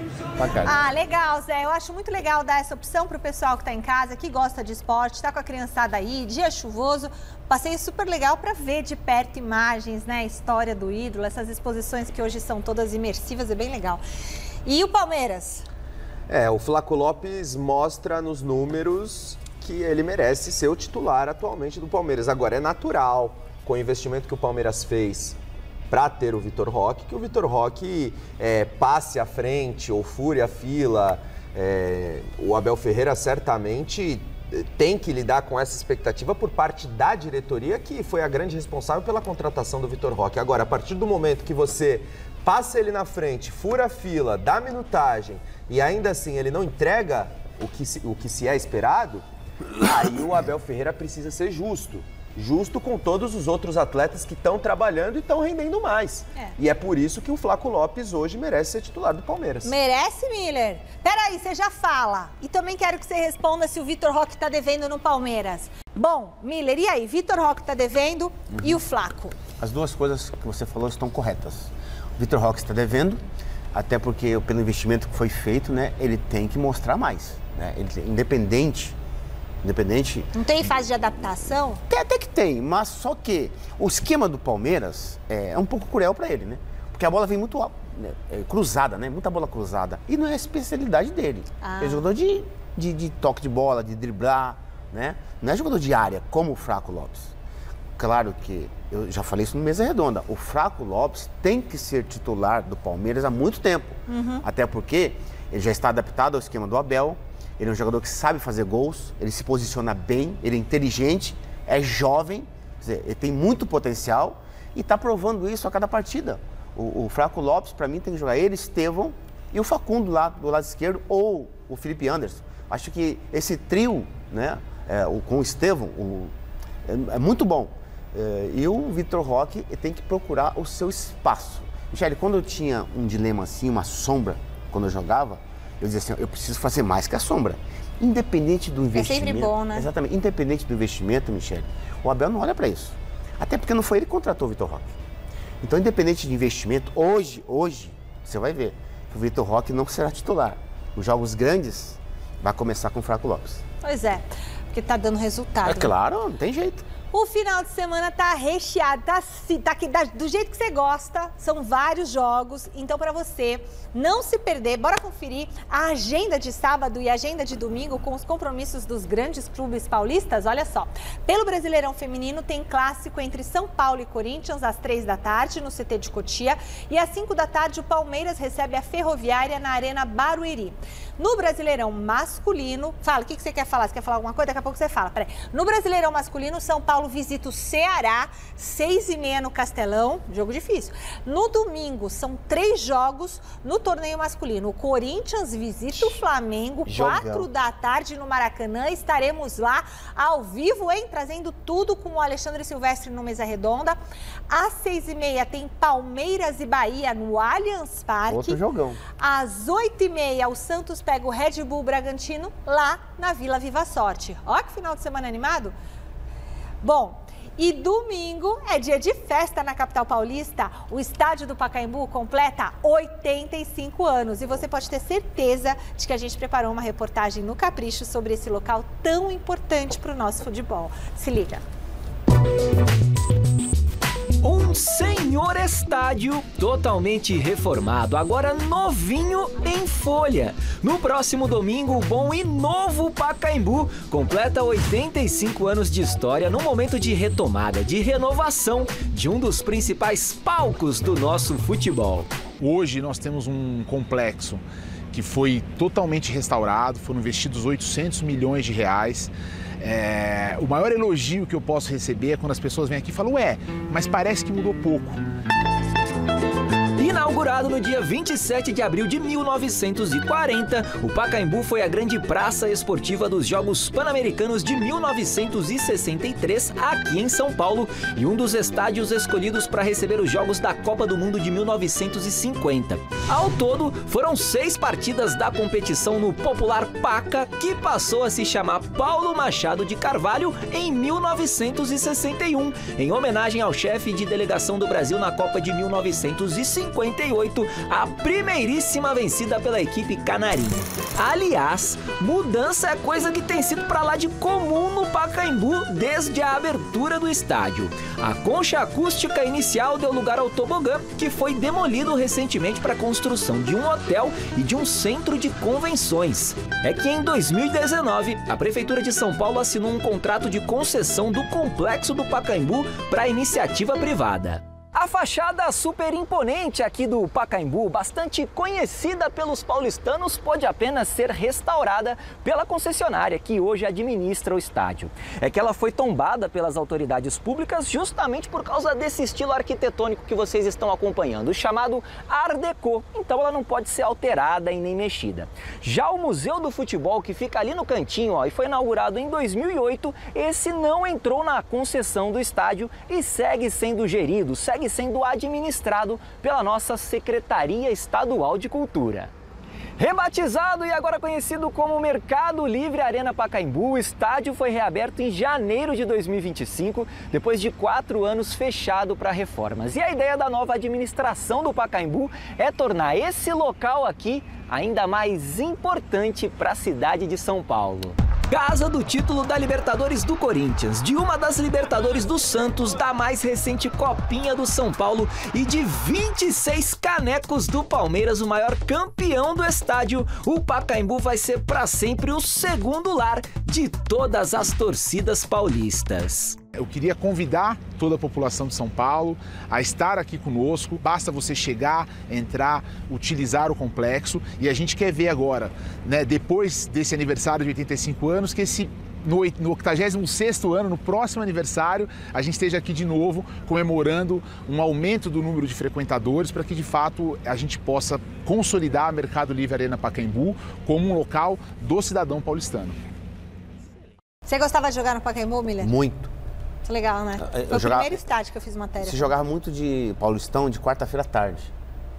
Ah, legal, Zé, eu acho muito legal dar essa opção pro pessoal que tá em casa, que gosta de esporte, tá com a criançada aí, dia chuvoso, passeio super legal para ver de perto imagens, né? A história do ídolo, essas exposições que hoje são todas imersivas, é bem legal. E o Palmeiras? O Flaco Lopes mostra nos números que ele merece ser o titular atualmente do Palmeiras. Agora, é natural, com o investimento que o Palmeiras fez para ter o Vitor Roque, que o Vitor Roque passe à frente ou fure a fila. O Abel Ferreira certamente tem que lidar com essa expectativa por parte da diretoria, que foi a grande responsável pela contratação do Vitor Roque. Agora, a partir do momento que você passa ele na frente, fura a fila, dá minutagem e ainda assim ele não entrega o que se é esperado, aí o Abel Ferreira precisa ser justo com todos os outros atletas que estão trabalhando e estão rendendo mais. E é por isso que o Flaco Lopes hoje merece ser titular do Palmeiras. Merece, Miller? Peraí, você já fala. E também quero que você responda se o Vitor Roque tá devendo no Palmeiras. Bom, Miller, e aí? Vitor Roque tá devendo e o Flaco? As duas coisas que você falou estão corretas. O Vitor Roque está devendo, até porque pelo investimento que foi feito, né, ele tem que mostrar mais. Né? Ele, independente... Não tem fase de adaptação? Até que tem, mas só que o esquema do Palmeiras é um pouco cruel para ele, né? Porque a bola vem muito cruzada, né? Muita bola cruzada. E não é a especialidade dele. É jogador de toque de bola, de driblar, né? Não é jogador de área, como o Flaco Lopes. Claro que, eu já falei isso no Mesa Redonda, o Flaco Lopes tem que ser titular do Palmeiras há muito tempo. Até porque ele já está adaptado ao esquema do Abel. Ele é um jogador que sabe fazer gols, ele se posiciona bem, ele é inteligente, é jovem, quer dizer, ele tem muito potencial e está provando isso a cada partida. O Flaco Lopes, para mim, tem que jogar ele, Estevão e o Facundo lá do lado esquerdo ou o Felipe Anderson. Acho que esse trio, né, com o Estevão, é muito bom. E o Vitor Roque tem que procurar o seu espaço. Michele, quando eu tinha um dilema assim, uma sombra, quando eu jogava, eu dizia assim, eu preciso fazer mais que a sombra. Independente do investimento... É sempre bom, né? Exatamente. Independente do investimento, Michele, o Abel não olha para isso. Até porque não foi ele que contratou o Vitor Roque. Então, independente de investimento, hoje, você vai ver que o Vitor Roque não será titular. Os jogos grandes vai começar com o Flaco Lopes. Pois é, porque tá dando resultado. É claro, não tem jeito. O final de semana tá recheado, tá do jeito que você gosta, são vários jogos. Então, para você não se perder, bora conferir a agenda de sábado e a agenda de domingo com os compromissos dos grandes clubes paulistas. Olha só, pelo Brasileirão Feminino tem clássico entre São Paulo e Corinthians às 3 da tarde no CT de Cotia e às 5 da tarde o Palmeiras recebe a Ferroviária na Arena Barueri. No Brasileirão Masculino, fala, o que você quer falar? Você quer falar alguma coisa? Daqui a pouco você fala. Peraí. No Brasileirão Masculino, São Paulo visita o Ceará, 6h30 no Castelão, jogo difícil. No domingo, são 3 jogos no torneio masculino. O Corinthians visita o Flamengo, 4 da tarde no Maracanã. Estaremos lá ao vivo, hein? Trazendo tudo com o Alexandre Silvestre no Mesa Redonda. Às 6h30 tem Palmeiras e Bahia no Allianz Parque. Outro jogão. Às 8h30, o Santos pega o Red Bull Bragantino lá na Vila Viva Sorte. Ó que final de semana animado. Bom, e domingo é dia de festa na capital paulista. O estádio do Pacaembu completa 85 anos. E você pode ter certeza de que a gente preparou uma reportagem no Capricho sobre esse local tão importante para o nosso futebol. Se liga. Um senhor estádio totalmente reformado, agora novinho em folha. No próximo domingo, o bom e novo Pacaembu completa 85 anos de história num momento de retomada, de renovação de um dos principais palcos do nosso futebol. Hoje nós temos um complexo que foi totalmente restaurado, foram investidos 800 milhões de reais. O maior elogio que eu posso receber é quando as pessoas vêm aqui e falam, mas parece que mudou pouco. Inaugurado no dia 27 de abril de 1940, o Pacaembu foi a grande praça esportiva dos Jogos Pan-Americanos de 1963, aqui em São Paulo, e um dos estádios escolhidos para receber os Jogos da Copa do Mundo de 1950. Ao todo, foram 6 partidas da competição no popular Paca, que passou a se chamar Paulo Machado de Carvalho em 1961, em homenagem ao chefe de delegação do Brasil na Copa de 1958, a primeiríssima vencida pela equipe canarinha. Aliás, mudança é coisa que tem sido pra lá de comum no Pacaembu desde a abertura do estádio. A concha acústica inicial deu lugar ao tobogã, que foi demolido recentemente para a construção de um hotel e de um centro de convenções. É que em 2019, a Prefeitura de São Paulo assinou um contrato de concessão do complexo do Pacaembu para iniciativa privada. A fachada super imponente aqui do Pacaembu, bastante conhecida pelos paulistanos, pode apenas ser restaurada pela concessionária que hoje administra o estádio. É que ela foi tombada pelas autoridades públicas justamente por causa desse estilo arquitetônico que vocês estão acompanhando, o chamado Art Deco. Então ela não pode ser alterada e nem mexida. Já o Museu do Futebol, que fica ali no cantinho, e foi inaugurado em 2008, esse não entrou na concessão do estádio e segue sendo gerido, segue sendo administrado pela nossa Secretaria Estadual de Cultura. Rebatizado e agora conhecido como Mercado Livre Arena Pacaembu, o estádio foi reaberto em janeiro de 2025, depois de 4 anos fechado para reformas. E a ideia da nova administração do Pacaembu é tornar esse local aqui ainda mais importante para a cidade de São Paulo. Casa do título da Libertadores do Corinthians, de uma das Libertadores do Santos, da mais recente Copinha do São Paulo e de 26 canecos do Palmeiras, o maior campeão do estádio, o Pacaembu vai ser para sempre o segundo lar de todas as torcidas paulistas. Eu queria convidar toda a população de São Paulo a estar aqui conosco. Basta você chegar, entrar, utilizar o complexo. E a gente quer ver agora, né, depois desse aniversário de 85 anos, que no 86º ano, no próximo aniversário, a gente esteja aqui de novo comemorando um aumento do número de frequentadores para que, de fato, a gente possa consolidar a Mercado Livre Arena Pacaembu como um local do cidadão paulistano. Você gostava de jogar no Pacaembu, Miller? Muito. Legal, né? Foi o primeiro estádio que eu fiz matéria. Você jogava muito de Paulistão de quarta-feira à tarde.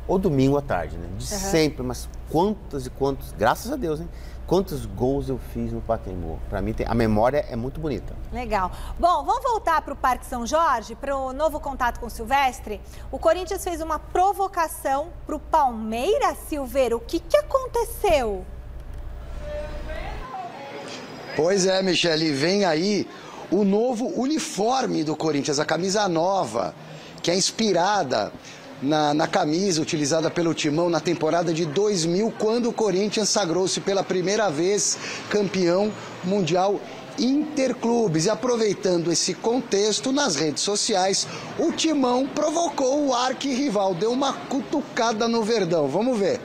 Ou domingo à tarde, né? De sempre, mas quantos e quantos, graças a Deus, hein? Quantos gols eu fiz no Pacaembu. Para mim, a memória é muito bonita. Legal. Bom, vamos voltar para o Parque São Jorge, para o novo contato com o Silvestre. O Corinthians fez uma provocação para o Palmeiras, Silveiro. O que aconteceu? Pois é, Michele, vem aí o novo uniforme do Corinthians, a camisa nova, que é inspirada na camisa utilizada pelo Timão na temporada de 2000, quando o Corinthians sagrou-se pela primeira vez campeão mundial interclubes. E aproveitando esse contexto, nas redes sociais, o Timão provocou o arquirrival, deu uma cutucada no Verdão. Vamos ver.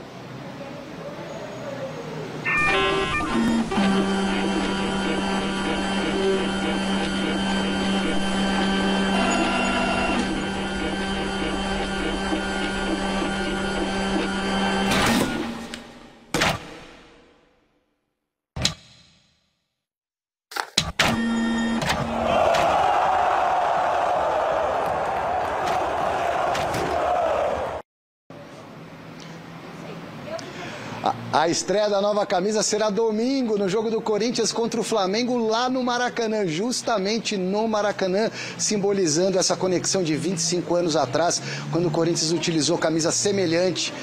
A estreia da nova camisa será domingo, no jogo do Corinthians contra o Flamengo, lá no Maracanã, justamente no Maracanã, simbolizando essa conexão de 25 anos atrás, quando o Corinthians utilizou camisa semelhante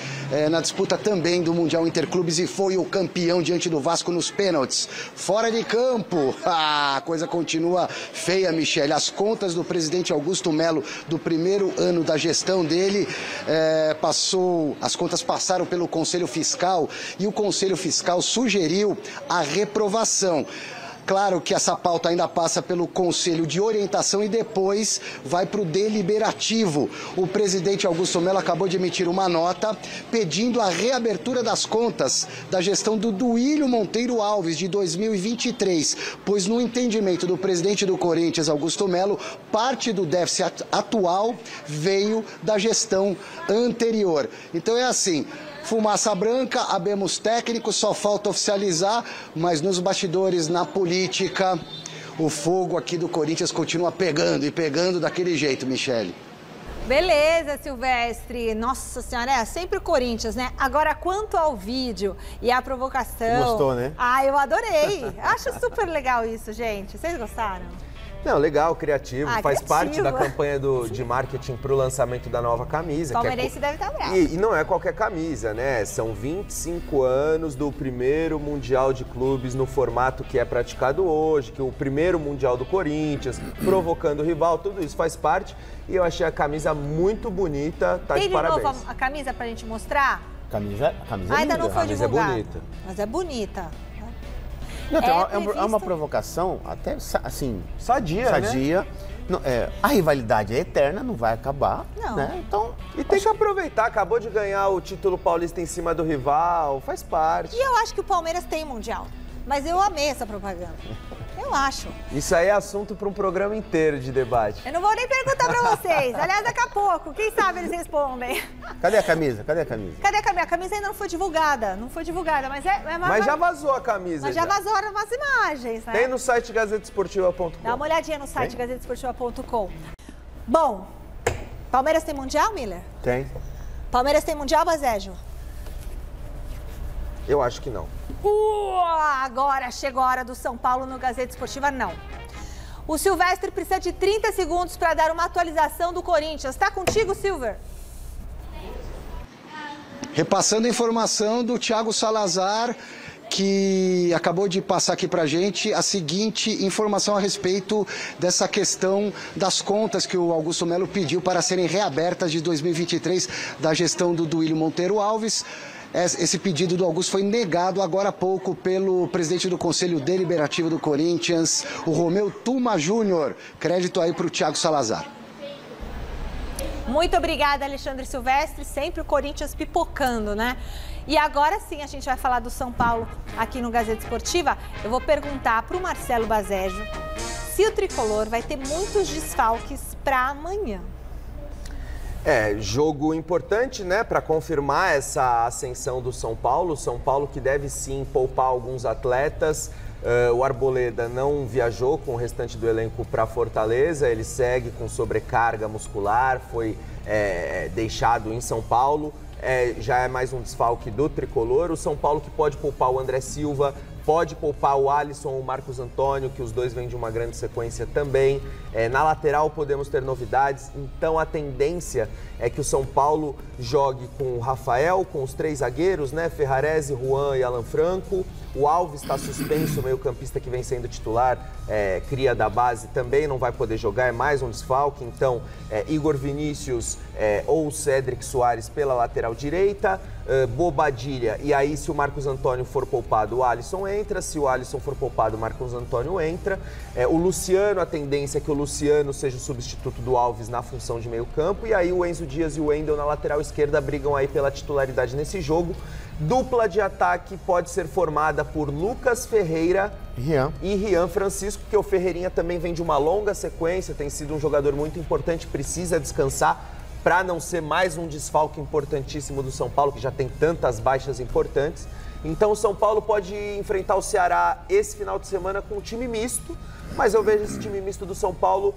na disputa também do Mundial Interclubes e foi o campeão diante do Vasco nos pênaltis. Fora de campo, a coisa continua feia, Michele. As contas do presidente Augusto Melo, do primeiro ano da gestão dele, as contas passaram pelo Conselho Fiscal e o Conselho Fiscal sugeriu a reprovação. Claro que essa pauta ainda passa pelo Conselho de Orientação e depois vai para o Deliberativo. O presidente Augusto Melo acabou de emitir uma nota pedindo a reabertura das contas da gestão do Duílio Monteiro Alves de 2023, pois no entendimento do presidente do Corinthians, Augusto Melo, parte do déficit atual veio da gestão anterior. Então é assim... Fumaça branca, habemos técnicos, só falta oficializar, mas nos bastidores, na política, o fogo aqui do Corinthians continua pegando e pegando daquele jeito, Michele. Beleza, Silvestre. Nossa Senhora, é sempre o Corinthians, né? Agora, quanto ao vídeo e à provocação... Gostou, né? Ah, eu adorei. Acho super legal isso, gente. Vocês gostaram? Não, legal, criativo, faz criativo. parte da campanha de marketing para o lançamento da nova camisa. O palmeirense deve estar bravo. E não é qualquer camisa, né? São 25 anos do primeiro Mundial de Clubes no formato que é praticado hoje, que o primeiro Mundial do Corinthians, provocando o rival, tudo isso faz parte. E eu achei a camisa muito bonita, tá de parabéns. Tem de novo a camisa pra gente mostrar? Camisa ainda não foi a camisa divulgada. É bonita. Mas é bonita. Não, é uma provocação até, assim... Sadia, né? Não, a rivalidade é eterna, não vai acabar, né? Então... E tem que aproveitar, acabou de ganhar o título paulista em cima do rival, faz parte. E eu acho que o Palmeiras tem Mundial, mas eu amei essa propaganda. Eu acho. Isso aí é assunto para um programa inteiro de debate. Eu não vou nem perguntar para vocês. Aliás, daqui a pouco, quem sabe eles respondem. Cadê a camisa? Cadê a camisa? Cadê a camisa? A camisa ainda não foi divulgada. Não foi divulgada, mas Mas já vazou a camisa. Mas já vazaram umas imagens, né? Tem no site gazetesportiva.com. Dá uma olhadinha no site gazetesportiva.com. Bom, Palmeiras tem Mundial, Miller? Tem. Palmeiras tem Mundial, Bazejo? Eu acho que não. Agora chegou a hora do São Paulo no Gazeta Esportiva, não. O Silvestre precisa de 30 segundos para dar uma atualização do Corinthians. Tá contigo, Silver? Repassando a informação do Thiago Salazar, que acabou de passar aqui pra gente a seguinte informação a respeito dessa questão das contas que o Augusto Melo pediu para serem reabertas de 2023 da gestão do Duílio Monteiro Alves. Esse pedido do Augusto foi negado agora há pouco pelo presidente do Conselho Deliberativo do Corinthians, o Romeu Tuma Júnior. Crédito aí para o Thiago Salazar. Muito obrigada, Alexandre Silvestre. Sempre o Corinthians pipocando, né? E agora sim a gente vai falar do São Paulo aqui no Gazeta Esportiva. Eu vou perguntar para o Marcelo Bazejo se o Tricolor vai ter muitos desfalques para amanhã. Jogo importante, né, para confirmar essa ascensão do São Paulo. São Paulo que deve sim poupar alguns atletas. O Arboleda não viajou com o restante do elenco para Fortaleza, ele segue com sobrecarga muscular, foi deixado em São Paulo. Já é mais um desfalque do Tricolor. O São Paulo que pode poupar o André Silva, pode poupar o Alisson ou o Marcos Antônio, que os dois vêm de uma grande sequência também. Na lateral podemos ter novidades, então a tendência é que o São Paulo jogue com o Rafael, com os três zagueiros, né? Ferrarese, Juan e Alan Franco. O Alves está suspenso, o meio-campista que vem sendo titular, cria da base, também não vai poder jogar, é mais um desfalque. Então, Igor Vinícius ou Cédric Soares pela lateral direita, Bobadilha. E aí, se o Marcos Antônio for poupado, o Alisson entra. Se o Alisson for poupado, o Marcos Antônio entra. O Luciano, a tendência é que o Luciano seja o substituto do Alves na função de meio-campo. E aí, o Enzo Dias e o Wendel na lateral esquerda brigam aí pela titularidade nesse jogo. Dupla de ataque pode ser formada por Lucas Ferreira e Rian Francisco, porque o Ferreirinha também vem de uma longa sequência, tem sido um jogador muito importante, precisa descansar para não ser mais um desfalque importantíssimo do São Paulo, que já tem tantas baixas importantes. Então o São Paulo pode enfrentar o Ceará esse final de semana com um time misto, mas eu vejo esse time misto do São Paulo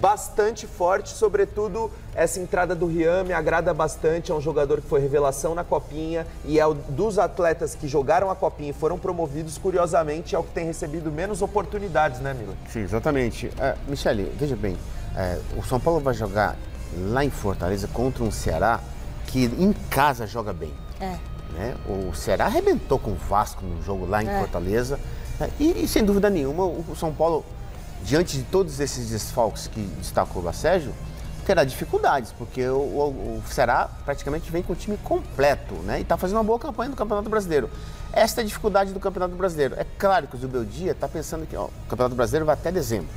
bastante forte, sobretudo essa entrada do Rian me agrada bastante, é um jogador que foi revelação na Copinha e dos atletas que jogaram a Copinha e foram promovidos, curiosamente, é o que tem recebido menos oportunidades, né, Mila? Sim, exatamente. Michele, veja bem, o São Paulo vai jogar lá em Fortaleza contra um Ceará que em casa joga bem. Né? O Ceará arrebentou com o Vasco no jogo lá em Fortaleza e sem dúvida nenhuma o São Paulo, diante de todos esses desfalques que destacou o Sérgio, terá dificuldades, porque o Ceará praticamente vem com o time completo, né? E está fazendo uma boa campanha no Campeonato Brasileiro. Esta é a dificuldade do Campeonato Brasileiro. É claro que o Zubeldia está pensando que o Campeonato Brasileiro vai até dezembro.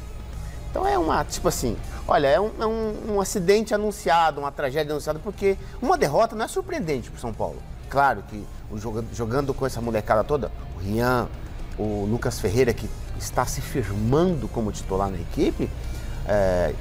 Então é uma, tipo assim, olha, é um acidente anunciado, uma tragédia anunciada, porque uma derrota não é surpreendente para o São Paulo. Claro que jogando com essa molecada toda, o Rian, o Lucas Ferreira, que está se firmando como titular na equipe,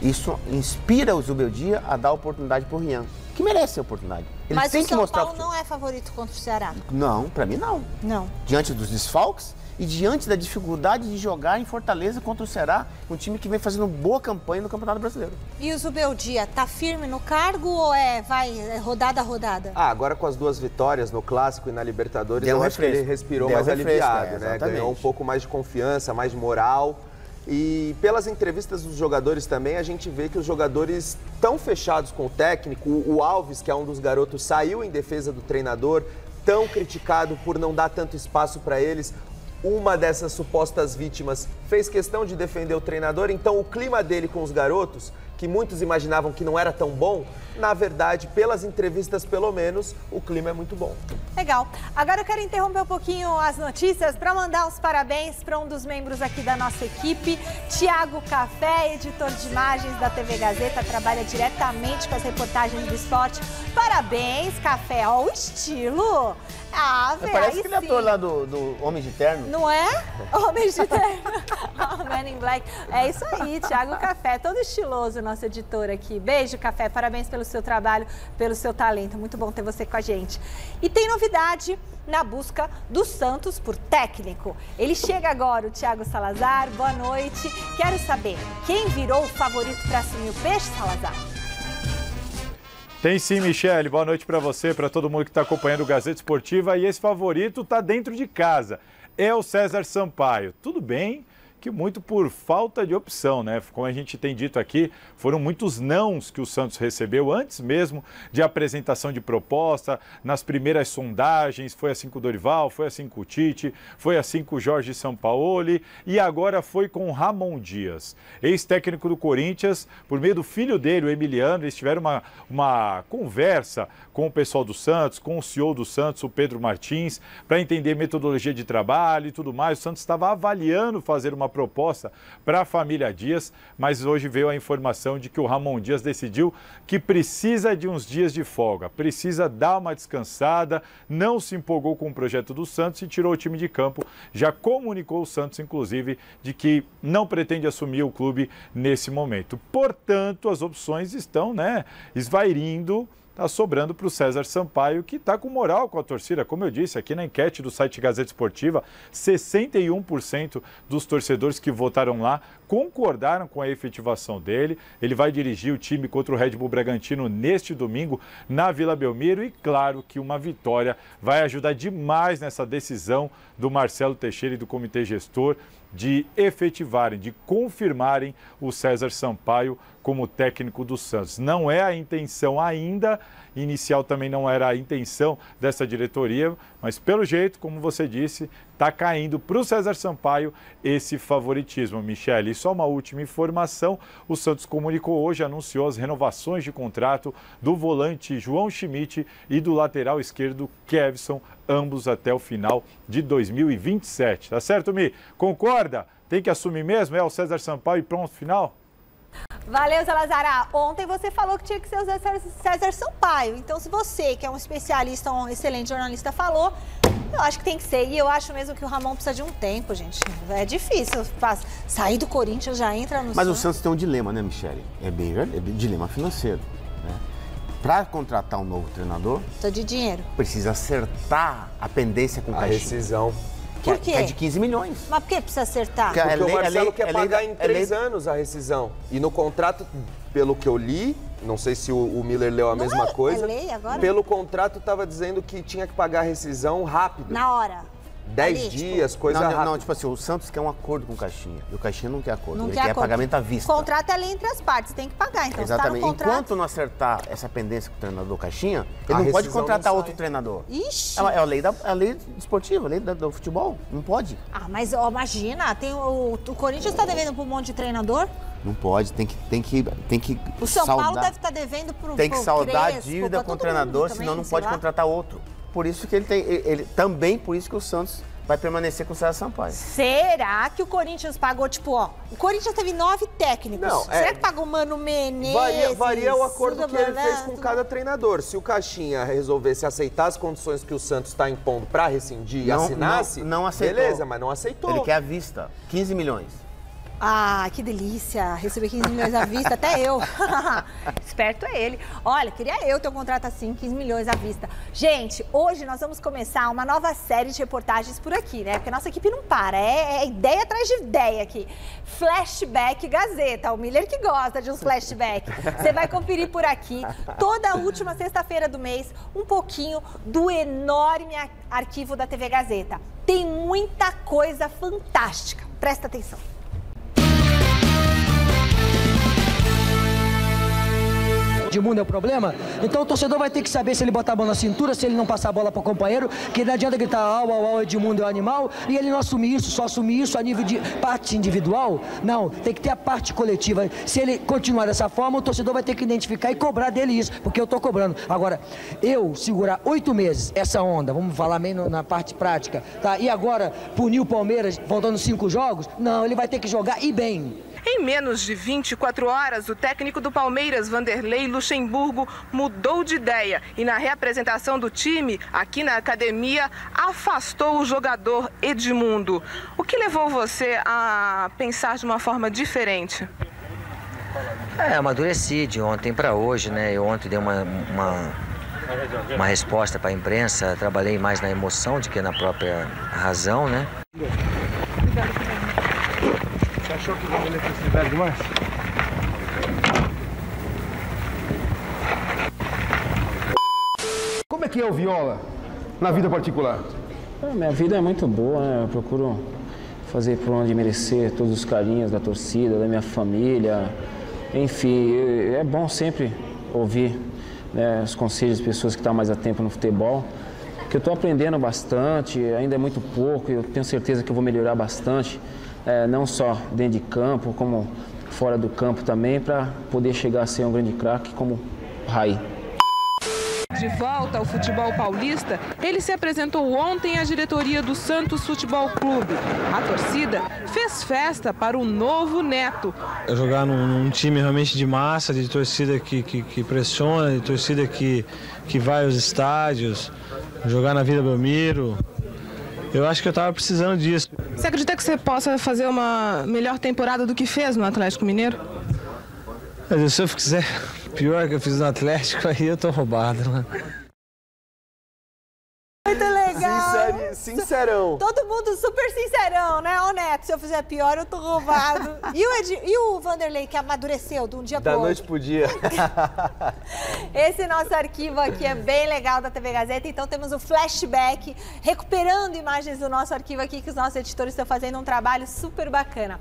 isso inspira o Zubeldia a dar oportunidade para o Rian, que merece a oportunidade. Ele Mas tem o que São mostrar Paulo não é favorito contra o Ceará? Não, para mim não. Não. Diante dos desfalques e diante da dificuldade de jogar em Fortaleza contra o Ceará, um time que vem fazendo boa campanha no Campeonato Brasileiro. E o Zubeldia tá firme no cargo ou vai rodada a rodada? Agora com as 2 vitórias no Clássico e na Libertadores, eu acho que ele respirou mais aliviado, né? Ganhou um pouco mais de confiança, mais de moral. E pelas entrevistas dos jogadores também, a gente vê que os jogadores estão fechados com o técnico. O Alves, que é um dos garotos, saiu em defesa do treinador, tão criticado por não dar tanto espaço para eles. Uma dessas supostas vítimas fez questão de defender o treinador, então o clima dele com os garotos, que muitos imaginavam que não era tão bom, na verdade, pelas entrevistas pelo menos, o clima é muito bom. Legal. Agora eu quero interromper um pouquinho as notícias para mandar os parabéns para um dos membros aqui da nossa equipe, Thiago Café, editor de imagens da TV Gazeta, trabalha diretamente com as reportagens do esporte. Parabéns, Café, ó, o estilo. Velho, parece aquele ator lá do Homem de Terno. Não é? Homem de Terno. Man in Black. É isso aí, Thiago Café, todo estiloso, nosso editor aqui. Beijo, Café, parabéns pelo seu trabalho, pelo seu talento. Muito bom ter você com a gente. E tem novidade na busca do Santos por técnico. Ele chega agora, o Thiago Salazar. Boa noite. Quero saber, quem virou o favorito para assumir o Peixe, Salazar? Tem sim, Michele. Boa noite para você, para todo mundo que está acompanhando o Gazeta Esportiva. E esse favorito está dentro de casa. É o César Sampaio. Tudo bem que muito por falta de opção, né? Como a gente tem dito aqui, foram muitos nãos que o Santos recebeu antes mesmo de apresentação de proposta, nas primeiras sondagens, foi assim com o Dorival, foi assim com o Tite, foi assim com o Jorge Sampaoli e agora foi com o Ramon Dias, ex-técnico do Corinthians, por meio do filho dele, o Emiliano. Eles tiveram uma conversa com o pessoal do Santos, com o CEO do Santos, o Pedro Martins, para entender metodologia de trabalho e tudo mais. O Santos estava avaliando fazer uma proposta para a família Dias, mas hoje veio a informação de que o Ramon Dias decidiu que precisa de uns dias de folga, precisa dar uma descansada, não se empolgou com o projeto do Santos e tirou o time de campo. Já comunicou o Santos, inclusive, de que não pretende assumir o clube nesse momento. Portanto, as opções estão, esvairindo. Está sobrando para o César Sampaio, que está com moral com a torcida. Como eu disse aqui na enquete do site Gazeta Esportiva, 61% dos torcedores que votaram lá concordaram com a efetivação dele. Ele vai dirigir o time contra o Red Bull Bragantino neste domingo na Vila Belmiro e claro que uma vitória vai ajudar demais nessa decisão do Marcelo Teixeira e do comitê gestor de efetivarem, de confirmarem o César Sampaio como técnico do Santos. Não é a intenção ainda, inicial também não era a intenção dessa diretoria, mas pelo jeito, como você disse, está caindo para o César Sampaio esse favoritismo, Michele. E só uma última informação, o Santos comunicou hoje, anunciou as renovações de contrato do volante João Schmidt e do lateral esquerdo Kevson, ambos até o final de 2027. Tá certo, Mi? Concorda? Tem que assumir mesmo? É o César Sampaio e pronto, final? Valeu, Salazar. Ontem você falou que tinha que ser o César Sampaio. Então, se você, que é um especialista, um excelente jornalista, falou, eu acho que tem que ser. E eu acho mesmo que o Ramon precisa de um tempo, gente. É difícil. Sair do Corinthians já entra no Mas o Santos tem um dilema, né, Michele? É bem dilema financeiro. Né? Para contratar um novo treinador... Precisa de dinheiro. Precisa acertar a pendência com o Caixinha. A rescisão. Por quê? Que é de 15 milhões. Mas por que precisa acertar? Porque o Marcelo quer pagar em 3 anos a rescisão. E no contrato, pelo que eu li, não sei se o Miller leu a mesma coisa. É lei agora? Pelo contrato estava dizendo que tinha que pagar a rescisão rápido. Na hora. 10 dias, coisa rápida. Não, tipo assim, o Santos quer um acordo com o Caixinha. E o Caixinha não quer acordo. Ele quer pagamento à vista. O contrato é lei entre as partes, tem que pagar. Então, exatamente. Tá no contrato... Enquanto não acertar essa pendência com o treinador Caixinha, ele não pode contratar outro treinador. Ixi! É a lei esportiva, a lei do futebol. Não pode. Ah, mas imagina, o Corinthians está devendo para um monte de treinador? Não pode, tem que o São Paulo deve estar devendo para o Tem que saldar a dívida com o treinador, senão não pode contratar outro. Por isso que também por isso que o Santos vai permanecer com o César Sampaio. Será que o Corinthians pagou, tipo, o Corinthians teve 9 técnicos. Não, será que pagou o Mano Menezes? Varia o acordo que ele fez com cada treinador. Se o Caixinha resolvesse aceitar as condições que o Santos está impondo para rescindir e assinasse, não aceitou. Beleza, mas não aceitou. Ele quer à vista, 15 milhões. Ah, que delícia, receber 15 milhões à vista, até eu. Esperto é ele. Olha, queria eu ter um contrato assim, 15 milhões à vista. Gente, hoje nós vamos começar uma nova série de reportagens por aqui, né? Porque a nossa equipe não para, é ideia atrás de ideia aqui. Flashback Gazeta, o Miller que gosta de uns flashbacks. Você vai conferir por aqui, toda a última sexta-feira do mês, um pouquinho do enorme arquivo da TV Gazeta. Tem muita coisa fantástica, presta atenção. Edmundo é o problema, então o torcedor vai ter que saber se ele botar a mão na cintura, se ele não passar a bola para o companheiro, que não adianta gritar au, Edmundo é o animal, e ele não assumir isso, só assumir isso a nível de parte individual. Não, tem que ter a parte coletiva. Se ele continuar dessa forma, o torcedor vai ter que identificar e cobrar dele isso, porque eu estou cobrando. Agora, eu segurar 8 meses essa onda, vamos falar meio na parte prática, tá? E agora punir o Palmeiras faltando 5 jogos? Não, ele vai ter que jogar e bem. Em menos de 24 horas, o técnico do Palmeiras, Vanderlei Luxemburgo, mudou de ideia e na reapresentação do time, aqui na academia, afastou o jogador Edmundo. O que levou você a pensar de uma forma diferente? Amadureci de ontem para hoje, né? Eu ontem dei uma resposta para a imprensa, trabalhei mais na emoção do que na própria razão, né? Você achou que o Vanderlei foi severo demais? Como é que é o Viola na vida particular? Minha vida é muito boa, né? Eu procuro fazer por onde merecer todos os carinhos da torcida, da minha família. Enfim, é bom sempre ouvir, né, os conselhos de pessoas que estão mais há tempo no futebol. Que eu estou aprendendo bastante, ainda é muito pouco, eu tenho certeza que eu vou melhorar bastante. Não só dentro de campo, como fora do campo também, para poder chegar a ser um grande craque como o Raí. De volta ao futebol paulista, ele se apresentou ontem à diretoria do Santos Futebol Clube. A torcida fez festa para o novo Neto. Jogar num time realmente de massa, de torcida que pressiona, de torcida que vai aos estádios, jogar na Vila Belmiro. Eu acho que eu estava precisando disso. Você acredita que você possa fazer uma melhor temporada do que fez no Atlético Mineiro? Mas se eu fizer pior que eu fiz no Atlético, aí eu tô roubado, né? Muito legal. Sincerão. Todo mundo super sincerão, né? Ô Neto, se eu fizer pior, eu tô roubado. E o Vanderlei, que amadureceu de um dia pro outro? Da noite pro dia. Esse nosso arquivo aqui é bem legal da TV Gazeta, então temos o flashback, recuperando imagens do nosso arquivo aqui, que os nossos editores estão fazendo um trabalho super bacana.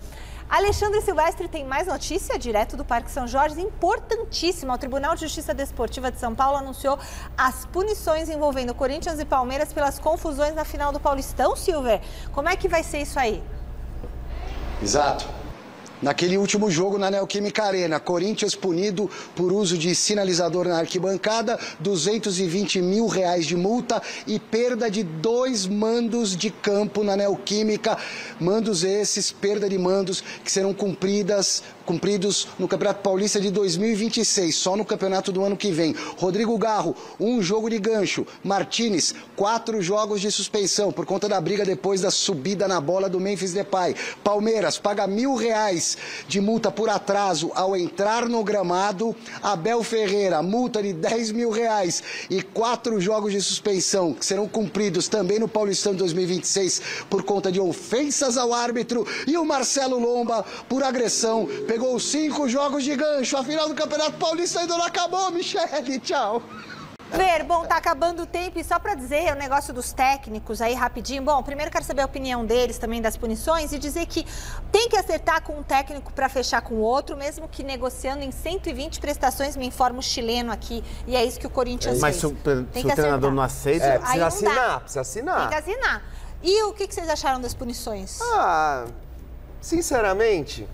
Alexandre Silvestre tem mais notícia direto do Parque São Jorge, importantíssima. O Tribunal de Justiça Desportiva de São Paulo anunciou as punições envolvendo Corinthians e Palmeiras pelas confusões na final do Paulistão, Silver. Como é que vai ser isso aí? Exato. Naquele último jogo na Neoquímica Arena, Corinthians punido por uso de sinalizador na arquibancada, R$220 mil de multa e perda de 2 mandos de campo na Neoquímica. Mandos esses, perda de mandos, que serão cumpridos no Campeonato Paulista de 2026, só no campeonato do ano que vem. Rodrigo Garro, 1 jogo de gancho. Martínez, 4 jogos de suspensão por conta da briga depois da subida na bola do Memphis Depay. Palmeiras paga R$1.000 de multa por atraso ao entrar no gramado. Abel Ferreira, multa de R$10 mil e 4 jogos de suspensão que serão cumpridos também no Paulistão de 2026 por conta de ofensas ao árbitro. E o Marcelo Lomba, por agressão, pegou 5 jogos de gancho. A final do Campeonato Paulista ainda não acabou, Michele. Tchau. Ver, bom, tá acabando o tempo e só para dizer o negócio dos técnicos aí rapidinho. Bom, primeiro quero saber a opinião deles também das punições e dizer que tem que acertar com um técnico para fechar com o outro, mesmo que negociando em 120 prestações, me informa o chileno aqui, e é isso que o Corinthians Mas fez. se o treinador não aceita... precisa assinar, Tem que assinar. E o que vocês acharam das punições? Sinceramente,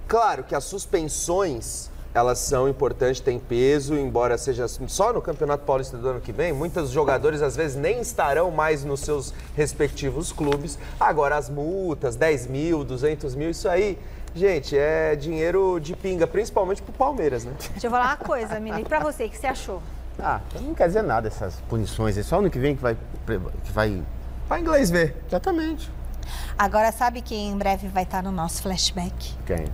claro que as suspensões... elas são importantes, têm peso, embora seja só no Campeonato Paulista do ano que vem, muitos jogadores às vezes nem estarão mais nos seus respectivos clubes. Agora as multas, 10 mil, 200 mil, isso aí, gente, é dinheiro de pinga, principalmente pro Palmeiras, né? Deixa eu falar uma coisa, Mili, pra você, o que você achou? Não quer dizer nada essas punições, é só ano que vem que vai... Pra inglês ver. Exatamente. Agora sabe quem em breve vai estar no nosso flashback? Quem?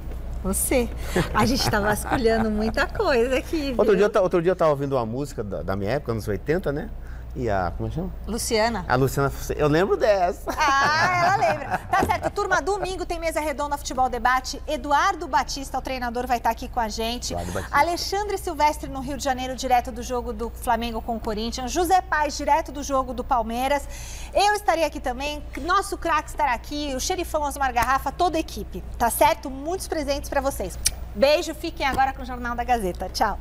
Você. A gente tá vasculhando muita coisa aqui, viu? Outro dia eu tava ouvindo uma música da minha época, anos 80, né? E como é que chama? Luciana. A Luciana, eu lembro dessa. Ela lembra. Tá certo, turma, domingo tem mesa redonda Futebol Debate. Eduardo Batista, o treinador, vai estar aqui com a gente. Alexandre Silvestre no Rio de Janeiro, direto do jogo do Flamengo com o Corinthians. José Paes, direto do jogo do Palmeiras. Eu estarei aqui também, nosso craque estará aqui, o xerifão Osmar Garrafa, toda a equipe, tá certo? Muitos presentes para vocês. Beijo, fiquem agora com o Jornal da Gazeta. Tchau.